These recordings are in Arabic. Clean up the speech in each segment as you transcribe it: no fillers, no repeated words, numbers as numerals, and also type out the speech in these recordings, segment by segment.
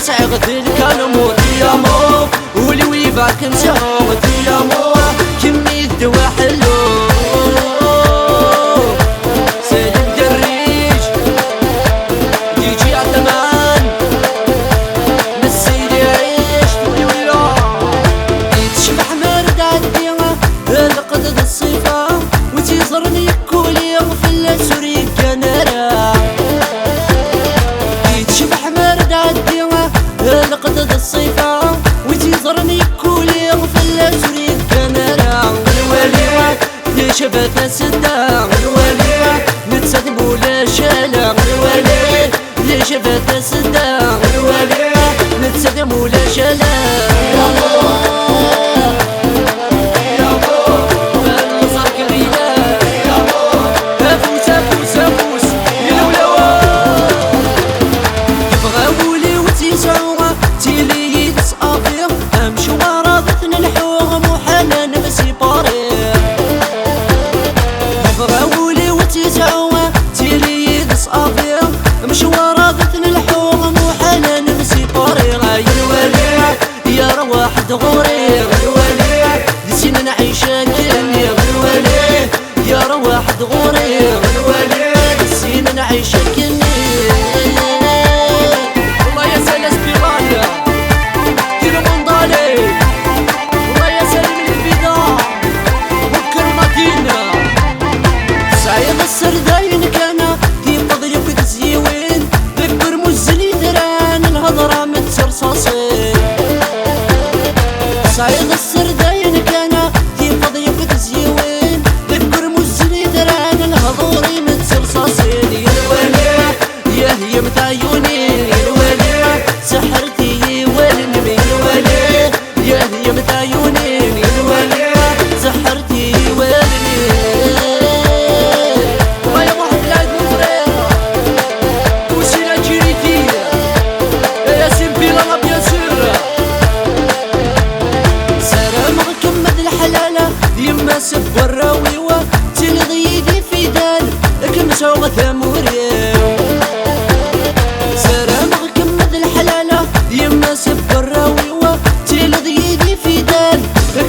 يسعى غدل كان موت يا مو ولي ويبعك نشوت يا مو كمية دوا حلو سالم دريج يجي عالثمان نسيلي عيش تولي ولا يتشبح مرد عالديمة لقد الصيفة وتيزرني كولي في السوري كنارا يتشبح مرد عالديمة لقد الصيفة وتيزرني كولي في السوري كنارا الولي لشبتنا سدا الولي نتسدم ولا شالا الولي لشبتنا سدا الولي نتسدم ولا شالا واحد غوري الولي نسينا نعيشها كني الولي يا واحد غوري الولي نسينا نعيشها كني والله يا سلس بغاية ديرو منضالي والله يا سلم البيضاء بكر مدينة سعيد السرداين كان في قضي وكتزيوين ذكر مزني دران الهضرة متسرصاصين سعيد السرداين كان في قضية وتزيوين ذكر مزني دران الهضوري متسرصاصين يا الولي يا هي متعيوني يا الولي سحرتي والنبي يا الولي يا هي متعيوني يا الولي سحرتي والنبي والله يا واحد العيد مفرق وسيلة جريتي يا سيمبي لا بيان سور يما سب الراويوة تلغيدي في دال كمسوغة ثموريو سلام كمد الحلالة يما سب الراويوة تلغيدي في دال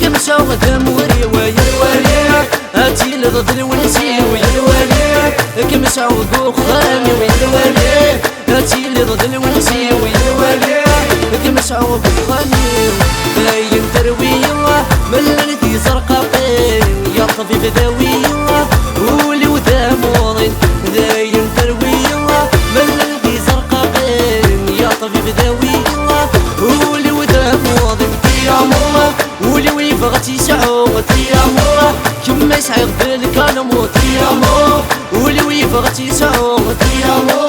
كمسوغة ثموريو يا الولي هاتي لغض الونسيو يا الولي كمسوغ خامي يا الولي هاتي لغض الونسيو يا الولي كمسوغ خامي باين ترويوة ملنتي زرقاقين يا طبيب ذويوة ولي وثامورين داين ترويوة ملنتي زرقاقين يا طبيب ذويوة ولي وثامورين يا مو ولي ويبغتي سعوت يا مو كما يسعى غدل كان موت يا مو ولي ويبغتي سعوت يا مو